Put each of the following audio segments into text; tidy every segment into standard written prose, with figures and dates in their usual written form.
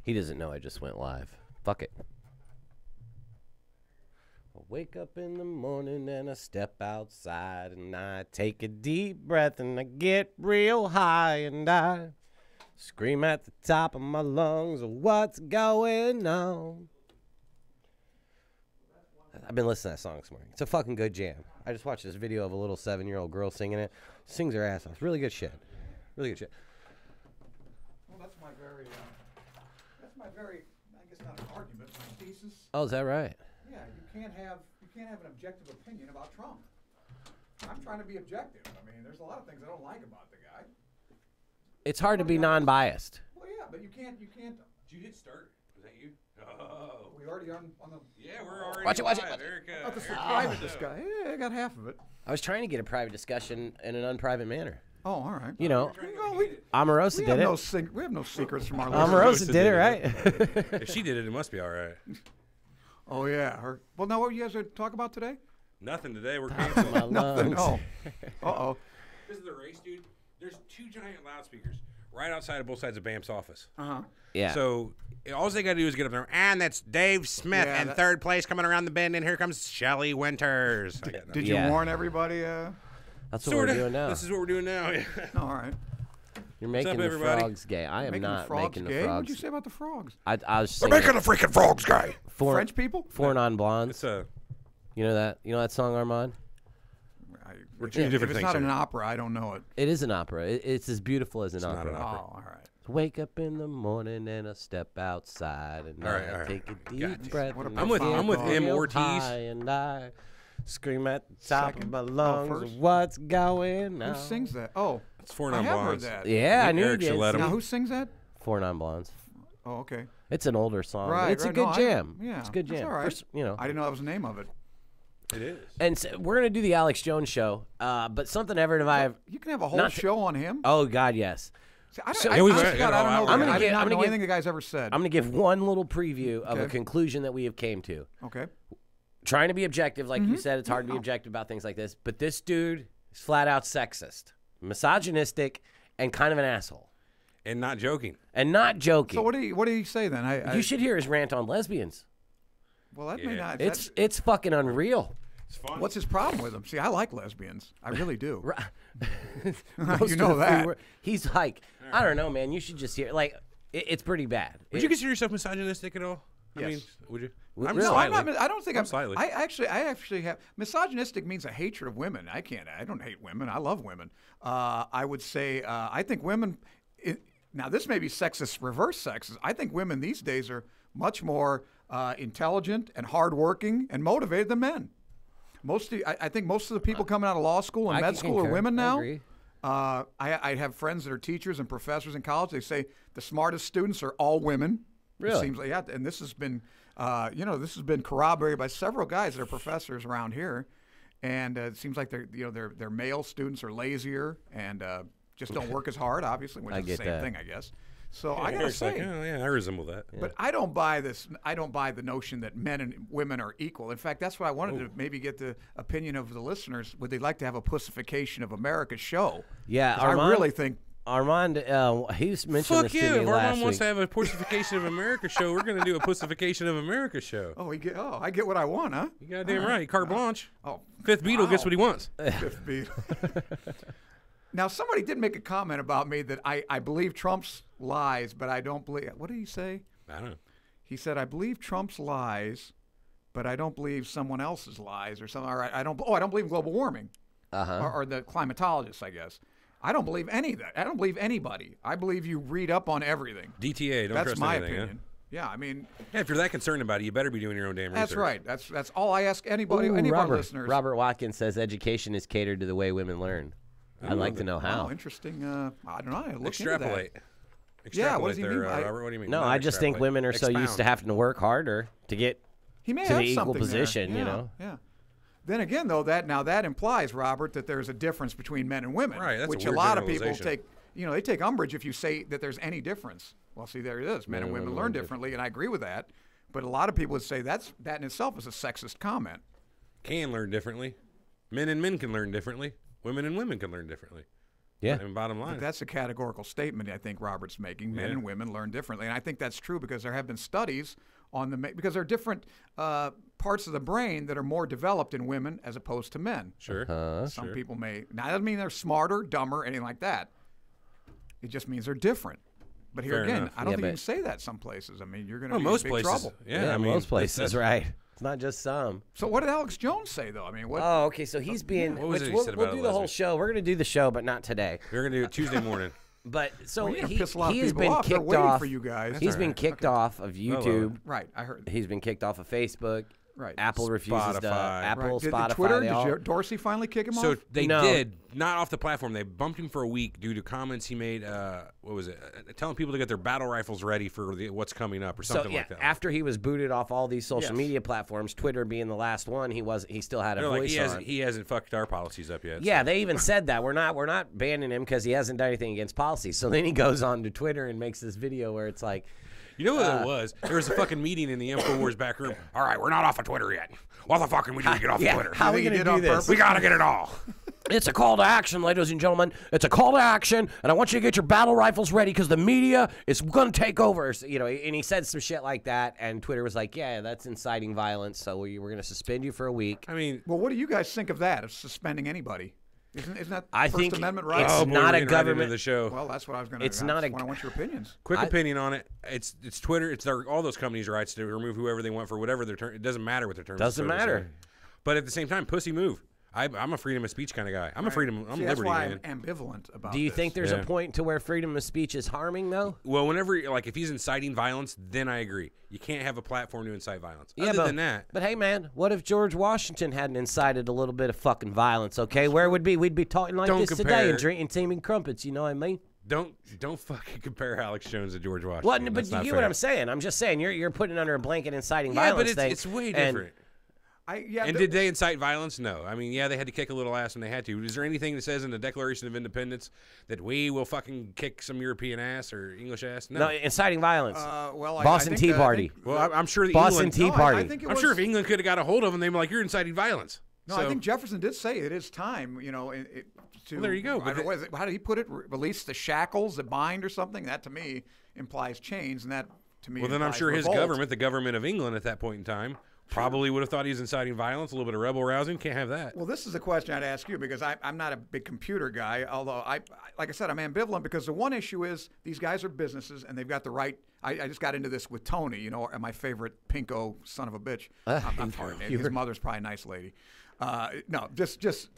He doesn't know I just went live. Fuck it. I wake up in the morning and I step outside and I take a deep breath and I get real high and I scream at the top of my lungs, what's going on? I've been listening to that song this morning. It's a fucking good jam. I just watched this video of a little 7-year-old girl singing it. Sings her ass off. Really good shit. Really good shit. Well, that's my very, I guess not an argument, my thesis. Oh, is that right? Yeah, you can't have an objective opinion about Trump. I'm trying to be objective. I mean, there's a lot of things I don't like about the guy. It's hard to be non-biased. Well, yeah, but you can't. Did you hit start? Was that you? Oh. We already on the. Yeah, we're already. Watch it. Watch Oh, this is private discussion. Yeah, I got half of it. I was trying to get a private discussion in an unprivate manner. Oh, all right. You know, Well, Omarosa did it. We have no secrets from our Omarosa listeners. did it, right? If she did it, it must be all right. Oh, yeah. Well, now what you guys are talk about today? Nothing today. We're My canceling. Nothing. lungs. Oh. Uh-oh. This is the race, dude. There's 2 giant loudspeakers right outside of both sides of BAM's office. Uh-huh. Yeah. So all they got to do is get up there, and that's Dave Smith Yeah, in that- third place coming around the bend, and here comes Shelley Winters. Did you Yeah. warn everybody? That's what we're doing now. This is what we're doing now. Yeah. All right. You're making up, the everybody? frogs gay. I am Making not the frogs making gay? the What'd frogs. you say about the frogs? I was singing the freaking frogs guy. French people? Four non-blondes. It's a. You know that? You know that song, Armand? We're two different If it's things. not here. an opera, I don't know it. It is an opera. It's as beautiful as an not opera. an Oh, opera. all right. Wake up in the morning and I step outside and All right, I all right. take a deep Gotcha. breath. What a and I'm with- I I'm with get M. real Ortiz. high and I scream at the top Second? of my Oh, lungs. first? What's going on? Who sings that? Oh, It's 4 I have heard non-blondes. that. Yeah, I knew Eric you did. Gillette. Now, who sings that? Four non-blondes. Oh, okay. It's an older song. but Right, it's a right. good No, jam. yeah, It's a good that's jam. all right. First, you know. I didn't know that was the name of it. It is. And so we're gonna do the Alex Jones show. But something ever have I? You can have a whole Not- show on him. Oh God, yes. See, I don't, So- I, Yeah, we honestly, got God, I don't all know. out. I'm gonna I give- did not I'm gonna know give- anything the guy's ever said. I'm gonna give one little preview of a Okay. conclusion that we have came to. Okay. Trying to be objective, like you said, it's hard to be objective about things like this. But this dude is flat out sexist, misogynistic, and kind of an asshole, And not joking. and not joking. So what do you say then? You should hear his rant on lesbians. Well, that may Yeah. not. It's fucking unreal. It's fun. What's his problem with him? See, I like lesbians. I really do. Most You know of the that. he's like, I don't know, man. You should just hear. Like, it's pretty bad. Would you consider yourself misogynistic at all? I Yes. mean, would you? Really? I'm No, No, I'm slightly. not. I don't think I'm. slightly. I actually have. Misogynistic means a hatred of women. I don't hate women. I love women. I would say. I think women. Now this may be sexist, reverse sexist. I think women these days are much more intelligent and hardworking and motivated than men. I think most of the people coming out of law school and I med can school are concur. women I now. agree. I have friends that are teachers and professors in college. They say the smartest students are all women. Really? It seems like, yeah, and this has been, this has been corroborated by several guys that are professors around here, and it seems like their male students are lazier and just don't work as hard, obviously, which I is the get same that. thing, I guess. So Yeah, I gotta Eric's say, like, oh, yeah, I resemble that. but I don't buy this. I don't buy the notion that men and women are equal. In fact, that's what I wanted to maybe get the opinion of the listeners. Would they like to have a pussification of America show? Yeah, 'Cause I Armand- really think. Armand, he mentioned Fuck this yeah! to me If last Armand wants week. to have a Pussification of America show, we're going to do a Pussification of America show. I get what I want, huh? You goddamn right. Carte blanche. Oh, Fifth Beatle gets wow. what he wants. Fifth Beatle. Now, somebody did make a comment about me that I believe Trump's lies, but I don't believe. What did he say? I don't know. He said, I believe Trump's lies, but I don't believe someone else's lies or something. Or I don't believe in global warming or the climatologists, I guess. I don't believe any of that. I don't believe anybody. I believe you read up on everything. DTA. Don't That's trust my anything. opinion. Yeah, I mean, Yeah, if you're that concerned about it, you better be doing your own damn research. that's right. That's all I ask anybody, Ooh, any of our Robert, listeners. Robert Watkins says education is catered to the way women learn. I'd like to know how. Oh, interesting. I don't know. I look Extrapolate. Into that. Extrapolate Yeah, what does he there, mean by- Robert. What do you mean? No, Not I just think extrapolate. women are so used to Expound. having to work harder to get He may to have the equal something position, there. you Yeah, know? Yeah. Then again, though, that implies, Robert, that there's a difference between men and women, Right, that's a which a weird lot of people generalization. take. They take umbrage if you say that there's any difference. Well, see, there it is. Men and women learn differently, and I agree with that. But a lot of people would say that in itself is a sexist comment. Can learn differently. Men and men can learn differently. Women and women can learn differently. Yeah. I mean, bottom line. But that's a categorical statement I think Robert's making. Men and women learn differently. And I think that's true because there have been studies on because there are different parts of the brain that are more developed in women as opposed to men. Sure. Some people may. Now, that doesn't mean they're smarter, dumber, anything like that. It just means they're different. But here Fair again, enough. I don't think you can say that some places. I mean, you're going to be most in big places. trouble. Yeah, I mean, most places, that's- right? It's not just some. So what did Alex Jones say, though? I mean, what? Oh, okay. So he's being. What was it he we'll said we'll about do it, the whole Leslie? show. We're gonna do the show, but not today. We're gonna do it Tuesday morning. But so Well, you're gonna he, piss a lot of he has people been off. They're kicked waiting off. for you guys. He's all been right. kicked off of YouTube. Right, I heard. He's been kicked off of Facebook. Right. Apple refuses to. Spotify. Apple, Right. Did Spotify. Twitter? they all- Did Dorsey finally kick him So off? they No. did not off the platform. They bumped him for a week due to comments he made. What was it? Telling people to get their battle rifles ready for what's coming up or something yeah, like that. after he was booted off all these social Yes. media platforms, Twitter being the last one, he still had a They're like, voice on. he hasn't fucked our policies up yet. Yeah, so. they even said that we're not banning him because he hasn't done anything against policy. So then he goes on to Twitter and makes this video where it's like, You know what it was? There was a fucking meeting in the InfoWars back room. All right, we're not off of Twitter yet. What the fuck can we do to get off of Twitter? how are we You going think to he do did on this? We gotta get it all. It's a call to action, ladies and gentlemen. It's a call to action, and I want you to get your battle rifles ready because the media is going to take over. So, and he said some shit like that, and Twitter was like, "Yeah, that's inciting violence, so we're going to suspend you for a week." I mean, Well, what do you guys think of that? Of suspending anybody? Isn't that I First think Amendment it's rights? oh, boy, not we're a getting right into government- the show. Well, that's what I was going to. It's not a- I want your opinions. Quick opinion on it. It's Twitter. It's all those companies' rights to remove whoever they want for whatever their term. It doesn't matter what their terms. of Doesn't service matter. are. But at the same time, pussy move. I'm a freedom of speech kind of guy. I'm a freedom. I'm See, a that's liberty why man. I'm ambivalent about. Do you this. think there's Yeah. a point to where freedom of speech is harming, though? Well, whenever if he's inciting violence, then I agree. You can't have a platform to incite violence. Other but, than that, But hey, man, what if George Washington hadn't incited a little bit of fucking violence? Okay, where would be? We'd be talking like Don't this today compare. and drinking teaming crumpets. You know what I mean? don't fucking compare Alex Jones to George Washington. Well, but That's you not get fair. what I'm saying. I'm just saying you're putting under a blanket inciting Yeah, violence but thing. it's way and- different. And Did they incite violence? No. I mean, yeah, they had to kick a little ass when they had to. Is there anything that says in the Declaration of Independence that we will fucking kick some European ass or English ass? No. No, inciting violence. well, Boston I Tea think Party. Well, I'm sure the Boston England. Tea No, Party. I think it I'm was, sure if England could have got a hold of them, they'd be like, "You're inciting violence." No, So, I think Jefferson did say it is time. To Well, there you go, I but don't know, how did he put it? Release the shackles that bind or something. That to me implies chains, and that to me. Well, then I'm implies sure his revolt. government, the government of England at that point in time, probably would have thought he was inciting violence, a little bit of rebel rousing. Can't have that. Well, this is a question I'd ask you because I'm not a big computer guy. Although like I said, I'm ambivalent because the one issue is these guys are businesses and they've got the right. I just got into this with Tony, my favorite pinko son of a bitch. I'm sorry, his mother's probably a nice lady. No, just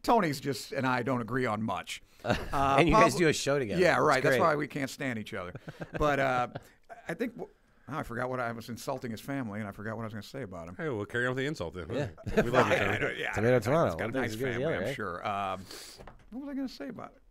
Tony's and I don't agree on much. and you guys do a show together. Yeah, right. It's That's great. why we can't stand each other. But I think. I forgot what I was insulting his family, and I forgot what I was going to say about him. Hey, we'll carry on with the insult then. Yeah. We love you, Tony. Tomato, tomato. It's got a One thing's nice as good as the family, other, I'm right? sure. What was I going to say about it?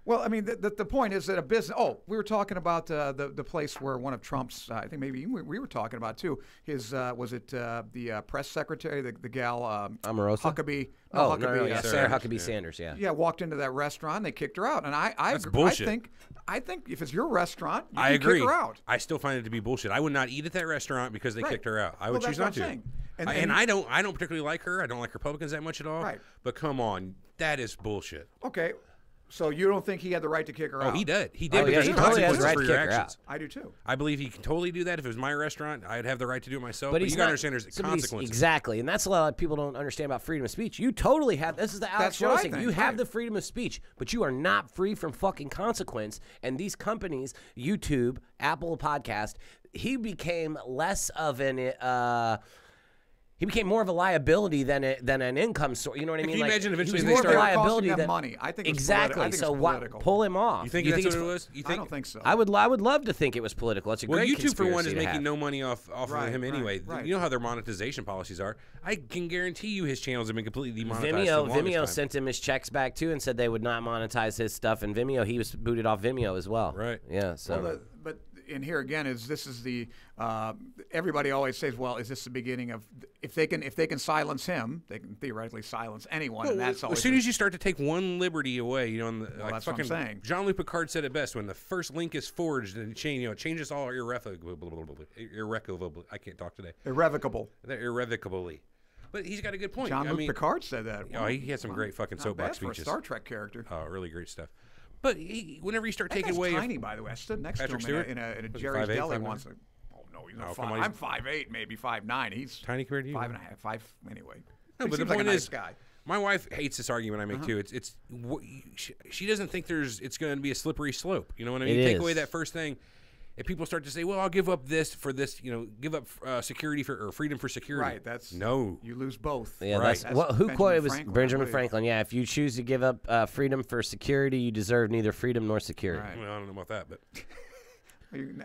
Well, I mean, the point is that a business. Oh, we were talking about the place where one of Trump's. I think maybe we were talking about too. His was it the press secretary, the gal Omarosa? Huckabee? Oh, Huckabee. no, yeah, Sanders, Sarah Huckabee yeah. Sanders, yeah. Yeah, walked into that restaurant. They kicked her out, and I That's agree. bullshit. I think if it's your restaurant, you I can agree. kick her out. I still find it to be bullshit. I would not eat at that restaurant because they Right. kicked her out. I Well, would that's choose what not I'm to. saying. And I don't particularly like her. I don't like Republicans that much at all. Right. But come on, that is bullshit. Okay, so you don't think he had the right to kick her Oh, out? he did. He did Oh, yeah, because he there's totally has consequences the right for to your kick her actions. I do too. I believe he can totally do that. If it was my restaurant, I'd have the right to do it myself. But he's you got to not- understand there's somebody's- consequences. Exactly, and that's a lot of people don't understand about freedom of speech. You totally have. This is the Alex That's what Jones I thing. think, You have right. the freedom of speech, but you are not free from fucking consequence. And these companies, YouTube, Apple Podcast, he became less of an. He became more of a liability than an income source. You know what I mean? you imagine eventually he they was more of a start- liability Costing them than money. I think it was exactly. politi- I think So it's why political. pull him off? You think that's it's what it was? You I think? don't think so. I would love to think it was political. It's a Well, great YouTube for one conspiracy is to making have. no money off Right, of him right, anyway. right. You know how their monetization policies are. I can guarantee you his channels have been completely demonetized. for the Vimeo longest time. sent him his checks back too and said they would not monetize his stuff. And Vimeo, he was booted off Vimeo as well. Right. Yeah. So. Well, but in here again this is the everybody always says, well, is this the beginning of if they can silence him, they can theoretically silence anyone, and that's always As soon as you start to take one liberty away, like that's what I'm fucking saying. Jean-Luc Picard said it best when the first link is forged and it changes all irrevocably. I can't talk today. irrevocable. Irrevocably. But he's got a good point. Jean-Luc Picard said that. Oh, he had some great fucking Not soapbox bad for a speeches. Star Trek character. Oh, really great stuff. But whenever you start That taking guy's away, tiny, by the way. I stood next Patrick to Stewart? him in a Was he Jerry's 5'8", Deli 5'9"? once. Oh no, he's not Oh, five. come on, I'm 5'8", maybe 5'9". He's tiny compared to you. 5.5, 5 anyway. No, He but the seems like point a nice is, guy. my wife hates this argument I make too. She doesn't think it's going to be a slippery slope. You know what I mean? You take away that first thing, if people start to say, "Well, I'll give up this for this," give up security or freedom for security. Right. That's no. You lose both. Yeah, Right. that's who quoted it was Franklin, I Benjamin believe. Franklin. Yeah, if you choose to give up freedom for security, you deserve neither freedom nor security. Right. Well, I don't know about that, but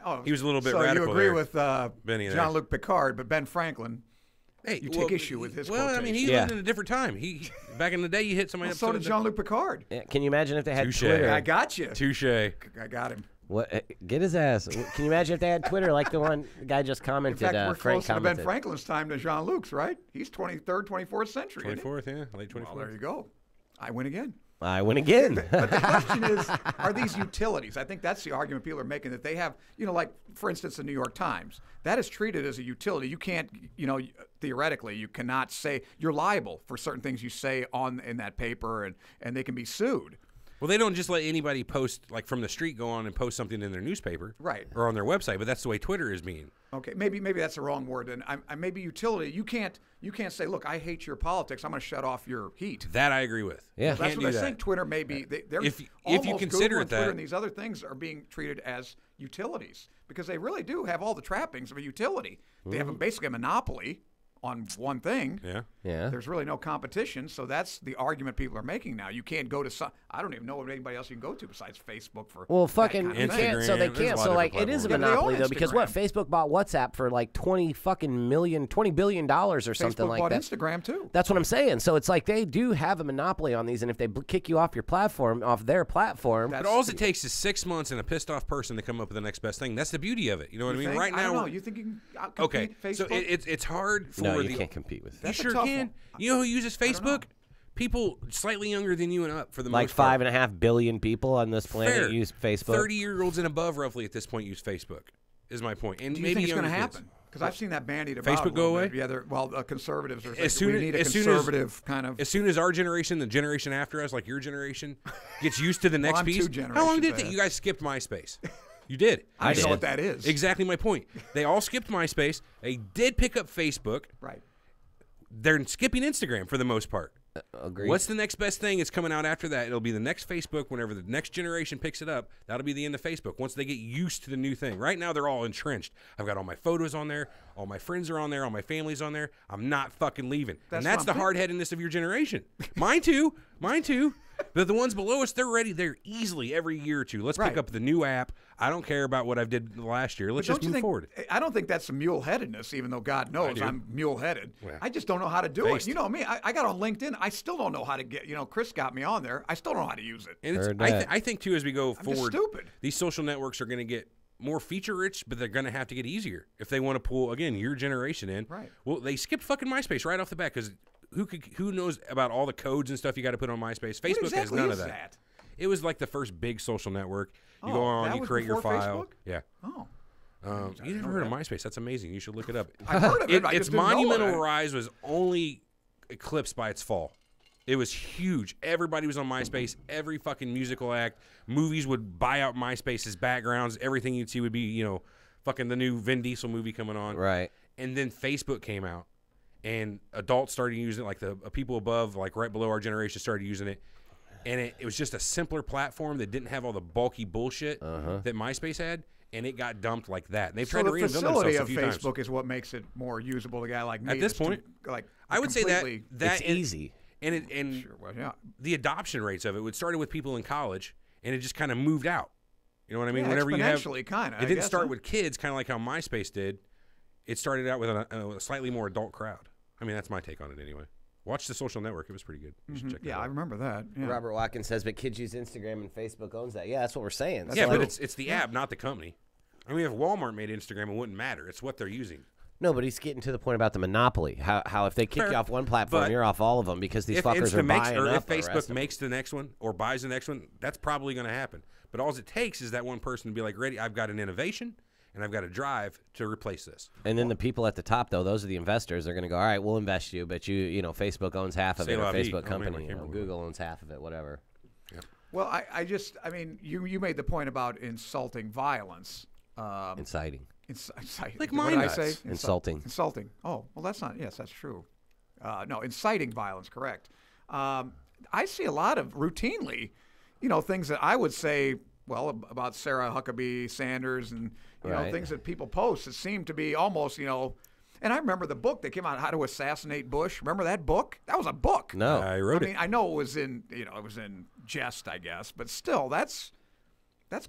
Oh, he was a little bit so radical you agree there, with Benny there. Jean-Luc Picard, but Ben Franklin. hey, You take issue with his Well, I mean, he Yeah. lived in a different time. He back in the day, you hit somebody Well, up. so did Jean-Luc Picard. Yeah, can you imagine if they had Touche. Twitter? I got you. Touche. I got him. What? Get his ass. Can you imagine if they had Twitter like the guy just In commented? fact, we're Frank closer to Ben commented. Franklin's time than Jean-Luc's, right? He's 23rd, 24th century. isn't he? 24th, yeah, late 24th. Well, there you go. I win again. I win again. But the question is, are these utilities? I think that's the argument people are making, that they have, like, for instance, the New York Times. That is treated as a utility. You can't, theoretically, you cannot say, you're liable for certain things you say in that paper, and they can be sued. Well, they don't just let anybody post, like from the street, go on and post something in their newspaper, Right. or on their website. But that's the way Twitter is being. Okay, maybe that's the wrong word. And maybe utility. You can't say, look, I hate your politics. I'm going to shut off your heat. That I agree with. Yeah. You That's can't what do I that. think. Twitter may be. They're If you almost consider Google it and Twitter that- and these other things are being treated as utilities, because they really do have all the trappings of a utility. They have basically a monopoly on one thing. Yeah. Yeah. There's really no competition, so that's the argument people are making now. You can't go to some. I don't even know of anybody else you can go to besides Facebook for. Well, that fucking, kind you of thing. can't. So they Instagram, there's a can't. lot So of like, different it is a platforms. Yeah, they own monopoly though, because what Instagram. Facebook bought WhatsApp for like $20 billion or something Facebook like bought that. Instagram too. That's what I'm saying. So it's like they do have a monopoly on these, and if they kick you off your platform, off their platform, That's- But all it takes is 6 months and a pissed off person to come up with the next best thing. That's the beauty of it. You know what I You mean? think? Right I now, don't know. You think you can outcompete okay. Facebook? So it's hard for no, the. you can't compete with You That's a sure tough can. one. You know who uses don't know. Facebook? People slightly younger than you and up, for the like most part. 5.5 billion people on this planet Fair. use Facebook. 30-year-olds and above, roughly at this point, use Facebook. Is my point. And Do you maybe think it's going to younger kids. happen? Because I've seen that bandied about. Facebook a go little away? bit. Yeah, conservatives are saying As soon we as- need a as soon as- conservative kind of. As soon as our generation, the generation after us, like your generation, gets used to the next I'm piece. two How long did it generations take? ahead. You guys skipped MySpace. You did. I did. know what that is. Exactly my point. They all skipped MySpace. They did pick up Facebook. Right. They're skipping Instagram for the most part. Agreed. What's the next best thing that's coming out after that? It'll be the next Facebook. Whenever the next generation picks it up, that'll be the end of Facebook. Once they get used to the new thing. Right now, they're all entrenched. I've got all my photos on there. All my friends are on there. All my family's on there. I'm not fucking leaving. That's And that's what the I'm hard-headedness of your generation. Mine too. Mine too. But the ones below us, they're ready. They're easily every year or two. Let's Right. pick up the new app. I don't care about what I did last year. Let's Don't just you move think, forward. I don't think that's a mule-headedness, even though God knows do. I'm mule-headed. Yeah. I just don't know how to do Based. it. You know me. I got on LinkedIn. I still don't know how to get. Chris got me on there. I still don't know how to use it. And it's, Heard I, that. I think too, as we go just forward, stupid. these social networks are going to get more feature rich, but they're going to have to get easier if they want to pull again your generation in. Right. Well, they skipped fucking MySpace right off the bat because who knows about all the codes and stuff you got to put on MySpace? Facebook What has exactly none is of that? It was like the first big social network. You Oh, go on, that you was create your before file. Facebook? Yeah. Oh, You never heard of MySpace? That's amazing. You should look it up. I've heard of it. I Its just didn't know monumental it. rise was only eclipsed by its fall. It was huge. Everybody was on MySpace. Every fucking musical act. Movies would buy out MySpace's backgrounds. Everything you'd see would be, fucking the new Vin Diesel movie coming on. Right. And then Facebook came out, and adults started using it. Like the people above, like right below our generation, started using it. And it was just a simpler platform that didn't have all the bulky bullshit that MySpace had. And it got dumped like that. And they've so tried to the reinvent facility themselves a of few times. Facebook is what makes it more usable. A guy like me At this that's too- point, like I would say that completely- that It's easy. and Sure, well, yeah. the adoption rates of it started with people in college, and it just kind of moved out. You know what I mean? Yeah, Whenever you have, exponentially, kinda, it I didn't guess, start huh? with kids, kind of like how MySpace did. It started out with a slightly more adult crowd. I mean, that's my take on it anyway. Watch The Social Network; it was pretty good. You should check that Yeah, I out. remember that. Yeah. Robert Watkins says, but kids use Instagram and Facebook owns that. Yeah, that's what we're saying. Yeah, So- but it's the app, not the company. I mean, if Walmart made Instagram, it wouldn't matter. It's what they're using. No, but he's getting to the point about the monopoly. How if they kick Fair. you off one platform, But you're off all of them because these If fuckers are Insta makes, buying or up if the rest Facebook of them. makes the next one or buys the next one, that's probably going to happen. But all it takes is that one person to be like, ready, I've got an innovation, and I've got to drive to replace this. And then the people at the top, though, those are the investors. They're going to go, all right, we'll invest you, but you know, Facebook owns half of it, or Facebook company, you know, Google owns half of it, whatever. Yeah. Well, I mean, you made the point about insulting violence. Inciting. Inciting. Like what did I mine say? does. Insulting. Insulting. Oh, well, that's not. Yes, that's true. No, inciting violence. Correct. I see a lot of routinely, you know, things that I would say, well, about Sarah Huckabee Sanders and you know things that people post that seem to be almost, you know. And I remember the book that came out, How to Assassinate Bush. Remember that book? That was a book. No, I wrote it. I mean, I know it was in, you know, it was in jest, I guess, but still, that's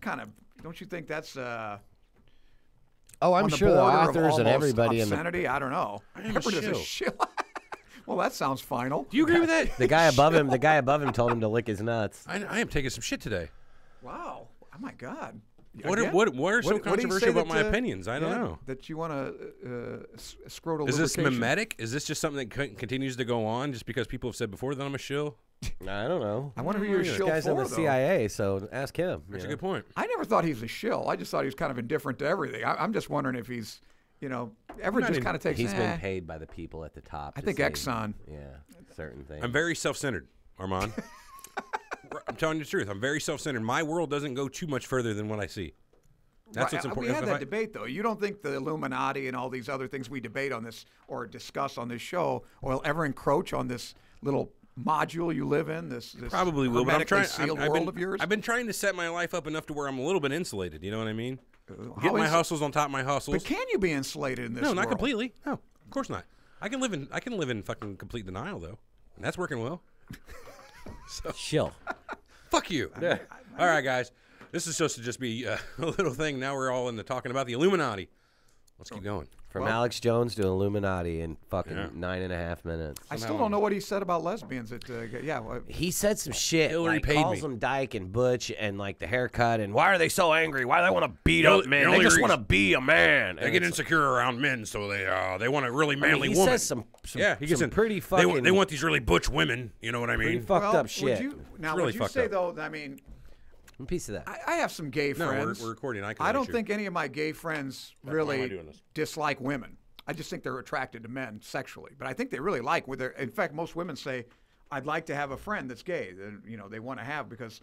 kind of. Don't you think that's? Oh, I'm on the sure the border of authors and almost everybody in the obscenity? I don't know. I am a Remember, there's shill. shill. Well, that sounds final. Do you agree with that? the guy above him told him to lick his nuts. I am taking some shit today. Wow. Oh my God. What Again? are so What do you controversial say about that, my opinions? I don't know. That you want to scrotal Is this lubrication. mimetic? Is this just something that continues to go on just because people have said before that I'm a shill? I don't know. I wonder who you're a This shill guy's in for, the though. CIA, so ask him. That's you a know. good point. I never thought he was a shill. I just thought he was kind of indifferent to everything. I'm just wondering if he's, you know, ever just kind of takes. He's been paid by the people at the top. I to think say, Exxon. Yeah, certain things. I'm very self-centered, Armand. I'm telling you the truth. I'm very self-centered. My world doesn't go too much further than what I see. That's what's important. We had If that I- debate, though. You don't think the Illuminati and all these other things we debate on this or discuss on this show will ever encroach on this little module you live in? This Probably will, but I'm hermetically trying. sealed I've world been, of yours. I've been trying to set my life up enough to where I'm a little bit insulated. You know what I mean? How Get my is- hustles on top of my hustles. But can you be insulated in this? No, not world? completely. No, of course not. I can live in fucking complete denial though, and that's working well. Shill. Fuck you. All right, guys. This is supposed to just be a little thing. Now we're all into talking about the Illuminati. Let's keep going. From Alex Jones to Illuminati in fucking 9.5 minutes. I still don't know what he said about lesbians. He said some shit. Hillary like, paid calls me. them dyke and butch and like the haircut and why are they so angry? Why do they want to beat The up only- men? the They only just reason- want to be a man. They And get it's- insecure around men, so they want a really I manly mean, he woman. says some yeah, he gets some in pretty They fucking they want these really butch women. You know what I pretty mean? fucked up shit. really Would you fucked say up. though? I mean, A piece of that. I have some gay No, friends. we're recording. I can I don't let you. think any of my gay friends why am I really doing this? dislike women. I just think they're attracted to men sexually. But I think they really like with their. In fact, most women say, "I'd like to have a friend that's gay." That they want to have because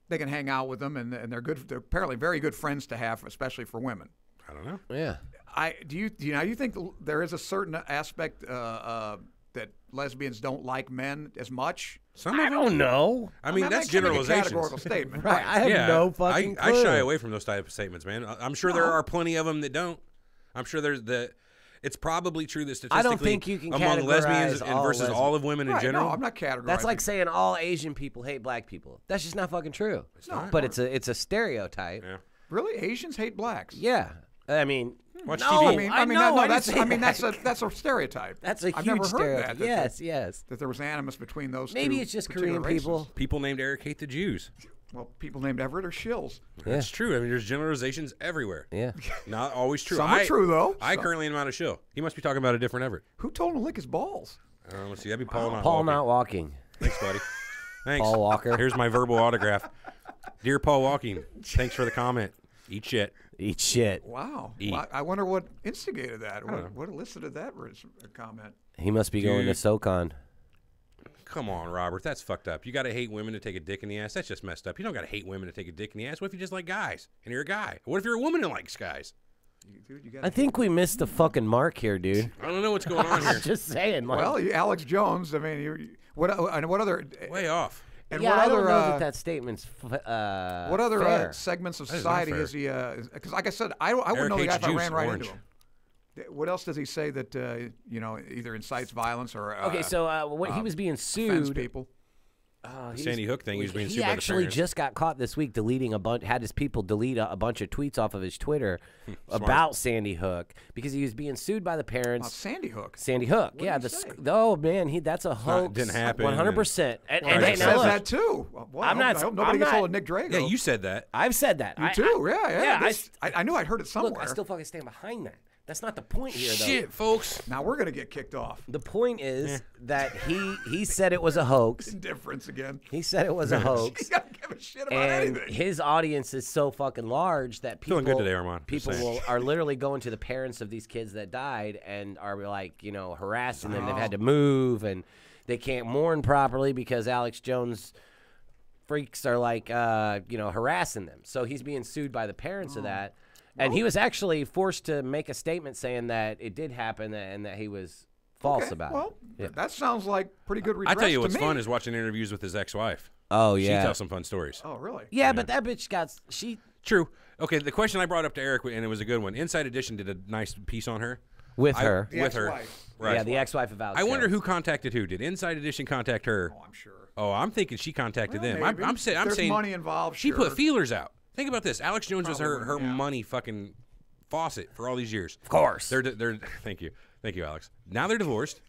they can hang out with them and they're good. They're apparently very good friends to have, especially for women. I don't know. Yeah. Do you think there is a certain aspect that lesbians don't like men as much? Some I of them. don't know. I mean, that's can't make a generalizations. categorical statement, Right. I have yeah, no fucking I clue. shy away from those type of statements, man. I'm sure there are plenty of them that don't. I'm sure it's probably true that statistically I don't think you can among lesbians categorize and all versus all of women in Right, general. no, I'm not categorizing. That's like saying all Asian people hate black people. That's just not fucking true. not. But it's a stereotype. Yeah. Really, Asians hate blacks. Yeah. I mean, Watch no, TV. I mean, know, I didn't that's say that. that's a stereotype. That's a I've huge never heard stereotype. that. Yes, yes. That there was animus between those. Maybe two it's just particular Korean races. people. People named Eric hate the Jews. Well, people named Everett are shills. Yeah. That's true. I mean, there's generalizations everywhere. Yeah. Not always true. Some are true, though. I Some- currently am not a shill. He must be talking about a different Everett. Who told him to lick his balls? Let's see. That'd be Paul. Not Paul walking. not walking. Thanks, buddy. Thanks, Paul Walker. Here's my verbal autograph. Dear Paul Walking, thanks for the comment. Eat shit. Eat shit. Wow. Eat. Well, I wonder what instigated that. What elicited that comment? He must be going to Dude. SoCon. Come on, Robert. That's fucked up. You got to hate women to take a dick in the ass. That's just messed up. You don't got to hate women to take a dick in the ass. What if you just like guys and you're a guy? What if you're a woman and likes guys? Dude, you I think we missed the fucking mark here, dude. I don't know what's going on here. Just saying. Like, Well, Alex Jones. I mean, what other? Way off. And yeah, what I other? don't know that statement's what other fair. segments of That is society not is he? Because, like I said, I wouldn't know the guy if I hates ran right orange. into him. What else does he say that either incites violence or Okay, so when he was being offends sued, people? Sandy Hook thing. He was being sued by the actually parents. just got caught this week deleting had his people delete a bunch of tweets off of his Twitter about Sandy Hook because he was being sued by the parents. Sandy Hook. Sandy Hook, What yeah. did he say? Oh man, that's a hoax. didn't happen. 100%. And Well, hey, Nick now says look, that too. Well, I'm not- I hope nobody I'm gets not- hold of Nick Drago. Yeah, you said that. I've said that. You too. Yeah. yeah, I knew I'd heard it somewhere. Look, I still fucking stand behind that. That's not the point here, though. Shit, folks. Now we're gonna get kicked off. The point is that he said it was a hoax. Indifference again. He said it was a hoax. You gotta give give a shit about and anything. his audience is so fucking large that people Feeling good today, Armand. people are literally going to the parents of these kids that died and are like, harassing them. They've had to move and they can't mourn properly because Alex Jones freaks are like, harassing them. So he's being sued by the parents of that. And he was actually forced to make a statement saying that it did happen and that he was false about it. That sounds like pretty good redress I tell you what's to me. fun is watching interviews with his ex-wife. Oh, yeah. She tells some fun stories. Oh, really? Yeah, but that bitch True. Okay, the question I brought up to Eric, and it was a good one. Inside Edition did a nice piece on her. with her. The ex-wife. Right. Yeah, the ex-wife of Alex I wonder Jones. who contacted who. Did Inside Edition contact her? Oh, I'm sure. Oh, I'm thinking she contacted them. Maybe. I'm saying There's money involved. she sure. put feelers out. Think about this. Alex Jones was Probably, her yeah. money fucking faucet for all these years. Of course. They're thank you, Alex. Now they're divorced.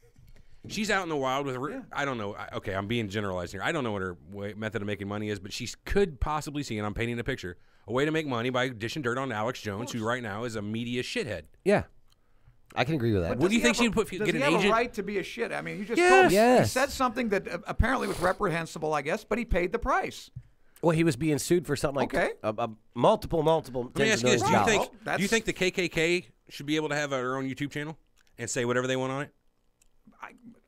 She's out in the wild with her. I don't know. Okay, I'm being generalized here. I don't know what her method of making money is, but she could possibly see, and I'm painting a picture, a way to make money by dishing dirt on Alex Jones, who right now is a media shithead. Yeah. I can agree with that. What do you think she'd put? Does Get he an have agent? a right to be a shit? I mean, you just Yes. told me Yes. he said something that apparently was reprehensible, I guess, but he paid the price. Well, he was being sued for something like Okay. multiple Let me tens ask of you this: millions Do of you dollars. think? Well, Do you think the KKK should be able to have their own YouTube channel and say whatever they want on it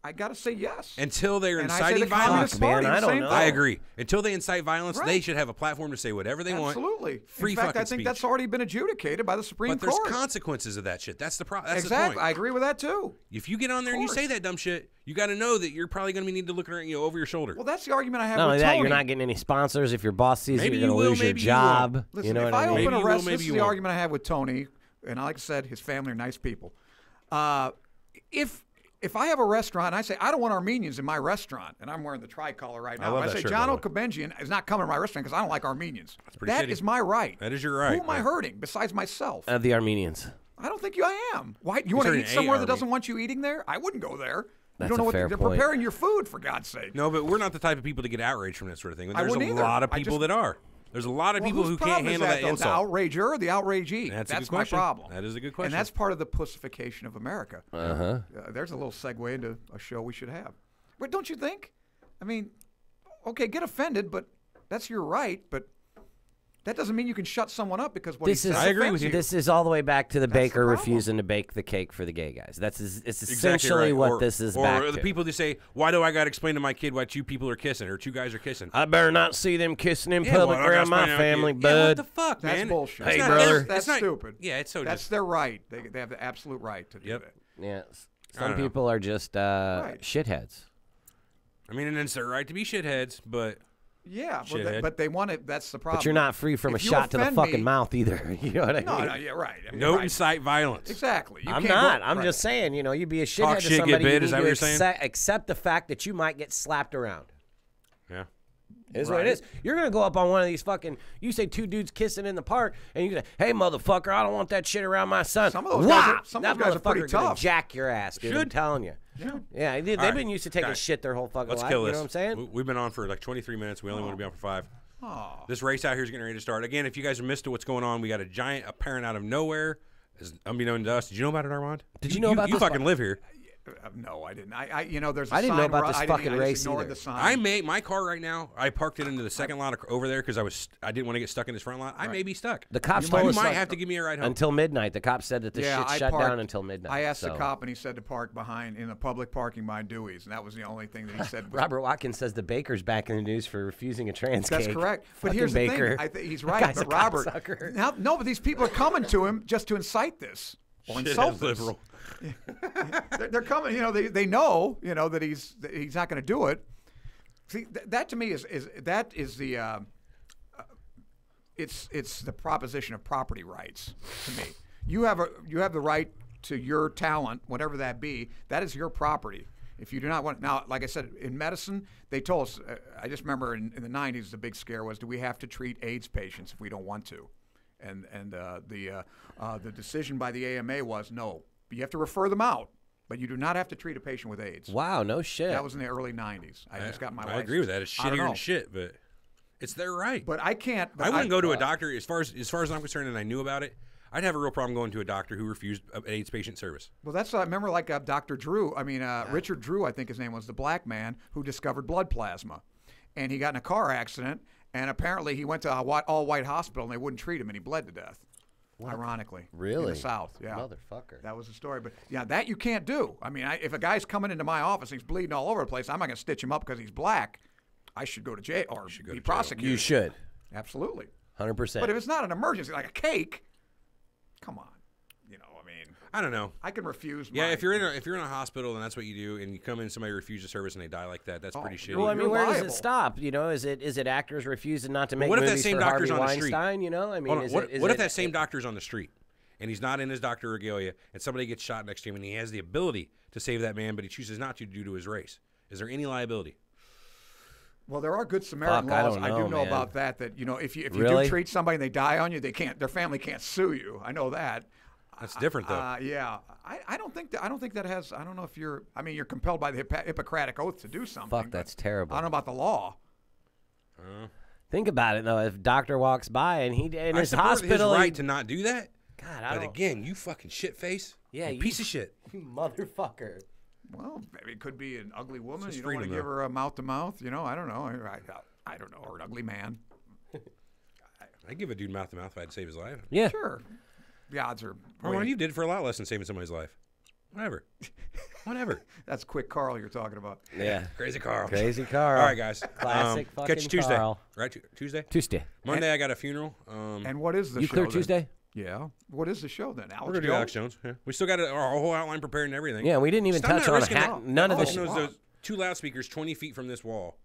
I got to say yes. until they're And I say inciting the violence? Communist Fuck, man, Party, I the don't same know. thing. I agree. Until they incite violence, they Right. should have a platform to say whatever they want. Absolutely. Free In fact, fucking I think speech. that's already been adjudicated by the Supreme But there's Court. consequences of that shit. That's the problem. That's Exactly. the I point. agree with that too. If you get on there and you say that dumb shit, you got to know that you're probably going to need to look around, over your shoulder. Well, that's the argument I have Not only with that, Tony. you're not getting any sponsors. If your boss sees Maybe you, you're you going to will, lose your maybe you won't. job. Listen, you know if what I I mean? Maybe open a you will, restaurant, maybe this is you the won't. argument I have with Tony, and like I said, his family are nice people. If I have a restaurant and I say, I don't want Armenians in my restaurant, and I'm wearing the tricolor right now, love I that say, shirt, John by the Okabenjian is not coming to my restaurant because I don't like Armenians. pretty That shitty. is my right. That is your right, Who am I but- hurting besides myself? The Armenians. I don't think I am. Why? You want to hurting eat somewhere that a doesn't want you eating there? I wouldn't go there. That's you don't know a what fair they're point. preparing your food, for God's sake. No, but we're not the type of people to get outraged from that sort of thing. There's a wouldn't either. lot of I people just- that are. There's a lot of Well, people whose who can't problem is handle that though? The insult. outrager or the outragee? That's a good my question. problem. That is a good question. And that's part of the pussification of America. Uh-huh. There's a little segue into a show we should have. But don't you think? I mean, okay, get offended, but that's your right. But that doesn't mean you can shut someone up because what This he is, says I agree offends with you. This is all the way back to the baker problem. refusing to bake the cake for the gay guys. It's Exactly essentially right. what Or- this is or back the to. people that say, "Why do I got to explain to my kid why two people are kissing or two guys are kissing?" I better not see them kissing in Yeah, public well, I gotta around my explain it out family, to you. bud. Yeah, what the fuck, That's man? bullshit. Hey, It's not- brother. That's not- stupid. Yeah, it's so That's just. their right. They have the absolute right to do Yep. that. Yeah, I some don't know. people are just shitheads. I mean, and it's their right to be shitheads, but Yeah, Shithead. but they want it. That's the problem. But you're not free from If a you shot to the offend fucking me- mouth either. You know what I mean? No, yeah, right. I mean, don't right. incite violence. Exactly. You I'm can't not. go- I'm right. just saying, you'd be a shithead Talk to shit, get somebody. bit, You is that need what to you're saying? accept the fact that you might get slapped around. Yeah. Is what it is. You're going to go up on one of these fucking, you say two dudes kissing in the park, and you say, hey, motherfucker, I don't want that shit around my son. Some of those guys are- Whop! some That of those guys are pretty motherfucker gonna tough. jack your ass, dude. I'm Should. telling you. Yeah, they've right. been used to taking Guys, shit their whole fucking Let's life. kill You this. know what I'm saying? We've been on for like 23 minutes. We only want to be on for 5. Oh. This race out here is getting ready to start. Again, if you guys are missed to what's going on, we got a giant apparent out of nowhere. Is unbeknown to us. Did you know about it, Armand? Did you know about You this? fucking live here. No, I didn't. There's a I didn't know sign about where this I fucking didn't, race I just ignored either. the sign. I may my car right now. I parked it into the second lot over there because I didn't want to get stuck in this front lot. I may be stuck. The cops You told us might have to give me a ride home. until midnight. The cops said that the Yeah, shit I shut parked- down until midnight. I asked the so. cop, and he said to park in the public parking behind Dewey's, and that was the only thing that he said. was- Robert Watkins says the baker's back in the news for refusing a trans That's cake. correct. But Fucking here's the Baker. thing. He's That right. guy's But a Robert, cocksucker. no, but these people are coming to him just to incite this or insult this. liberal. They're coming. They know. That he's not going to do it. See, that to me is the it's the proposition of property rights to me. You have the right to your talent, whatever that be. That is your property. If you do not want now, like I said, in medicine, they told us. I just remember in the '90s, the big scare was, do we have to treat AIDS patients if we don't want to? And the decision by the AMA was no. You have to refer them out, but you do not have to treat a patient with AIDS. Wow, no shit. That was in the early '90s. I just got my license. I agree with that. It's I don't shittier know. than shit, but it's their right. But I can't. But I wouldn't go to a doctor as far as I'm concerned, and I knew about it. I'd have a real problem going to a doctor who refused an AIDS patient service. Well, that's I remember like Dr. Drew. Richard Drew, I think his name was, the black man who discovered blood plasma, and he got in a car accident, And apparently he went to a all-white hospital, and they wouldn't treat him, and he bled to death. Ironically. Really? In the South, yeah. Motherfucker. That was the story. But, yeah, that you can't do. I mean, if a guy's coming into my office and he's bleeding all over the place, I'm not going to stitch him up because he's black. I should go to jail or be prosecuted. You should. Absolutely. 100%. But if it's not an emergency, like a cake, come on. You know, I mean, I don't know. I can refuse. Yeah, if you're in a hospital and that's what you do, and you come in, somebody refuses service and they die like that, that's pretty shitty. Well, I mean, You're where does liable. it stop? You know, is it actors refusing not to make what if that movies same for doctor's Harvey on the street? Weinstein? You know, I mean, Hold on. What if that same doctor's on the street and he's not in his doctor regalia and somebody gets shot next to him and he has the ability to save that man, but he chooses not to due to his race? Is there any liability? Well, there are good Samaritan Fuck, I laws. don't I know, do know man. about that. That you know, if you Really? do treat somebody and they die on you, their family can't sue you. I know that. That's different, though. Yeah, I don't think that has. I don't know if you're. I mean, you're compelled by the Hippocratic oath to do something. Fuck, that's terrible. I don't know about the law. Think about it though. If a doctor walks by and he in I his support hospital, his he- right to not do that. God, I But don't. again, you fucking shit face. Yeah, you you- piece of shit. You motherfucker. Well, maybe it could be an ugly woman. It's You don't want to freedom, give her a mouth to mouth. You know, I don't know. I don't know, or an ugly man. I'd give a dude mouth to mouth if I had to save his life. Yeah. Sure, the odds are. Armand, you did it for a lot less than saving somebody's life. Whatever. Whatever. That's Quick Carl you're talking about. Yeah. Crazy Carl. Crazy Carl. All right, guys. Classic fucking Catch you Tuesday. Carl. Right? Tuesday? Tuesday. Monday, I got a funeral. And what is the You show? clear then? Tuesday? Yeah. What is the show then? Alex We're going to do Jones? Alex Jones. Yeah. We still got our whole outline prepared and everything. Yeah, we didn't even Just I'm touch not on risking it. none of All this. I know is those 2 loudspeakers 20 feet from this wall.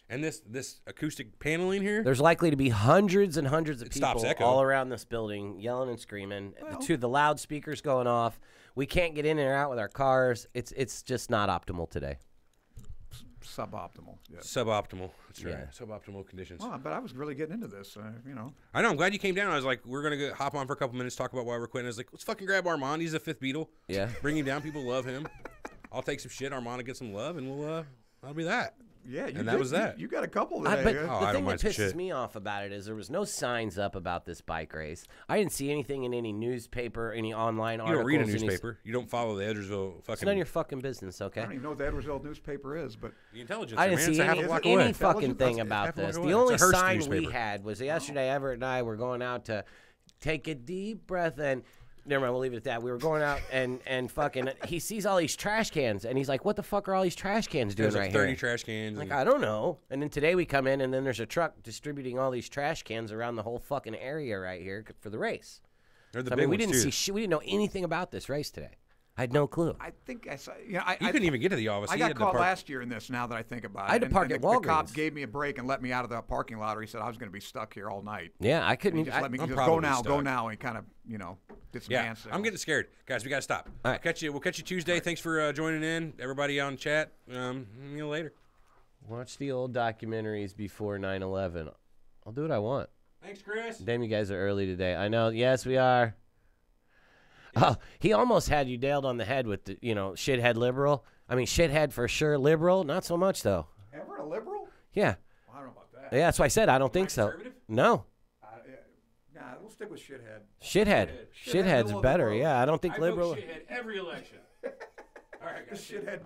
And this acoustic paneling here. There's likely to be hundreds and hundreds of stops people echo. all around this building yelling and screaming. The loudspeakers going off. We can't get in and out with our cars. It's just not optimal today. Suboptimal. Yes. Suboptimal. That's right. Yeah. Suboptimal conditions. Well, but I was really getting into this. You know. I know. I'm glad you came down. I was like, we're going to hop on for a couple minutes, talk about why we're quitting. I was like, let's fucking grab Armand. He's the 5th Beatle. Yeah. Bring him down. People love him. I'll take some shit. Armand will get some love, and that'll be that. Yeah, And that was that. You got a couple But today. the I thing don't that mind some pisses shit. me off about it is there was no signs up about this bike race. I didn't see anything in any newspaper, any online You articles. don't read a any- newspaper. You don't follow the Edgersville fucking. It's none of your fucking business, I okay? don't even know what the Edwardsville newspaper is, but The intelligence. I didn't man. see It's a half any, a block any away. fucking thing It's about half a block this. away. The only It's a Hearst sign we newspaper. had was yesterday, Everett and I were going out to take a deep breath and never mind, we'll leave it at that. We were going out and fucking he sees all these trash cans and he's like, what the fuck are all these trash cans doing There's like right 30 here? trash cans. Like, and- I don't know. And then today we come in and then there's a truck distributing all these trash cans around the whole fucking area right here for the race. They're the So, I big mean, we ones, didn't too. see shit. We didn't know anything about this race today. I had no clue. I think I saw. You know, I couldn't even get to the office. I He got had to caught park- last year in this. Now that I think about it, I had to park and at the cop Walgreens. gave me a break and let me out of the parking lot. Or he said I was going to be stuck here all night. Yeah, I couldn't He even. just let me I'm just go probably now, go stuck. now, and kind of did some Yeah, hand I'm signals. getting scared, guys. We gotta stop. All right. We'll catch you Tuesday. Thanks for joining in, everybody on chat. Later. Watch the old documentaries before 9/11. I'll do what I want. Thanks, Chris. Damn, you guys are early today. I know. Yes, we are. Oh, he almost had you nailed on the head with the, shithead liberal. I mean, shithead for sure. Liberal, not so much though. Ever a liberal? Yeah, Well, I don't know about that. yeah. That's why I said I don't think so. Conservative? No, Nah, we'll stick with shithead. shithead. Shithead, middle Shithead's of the better. road. Yeah, I don't think I liberal. vote shithead every election. All right, guys. Shithead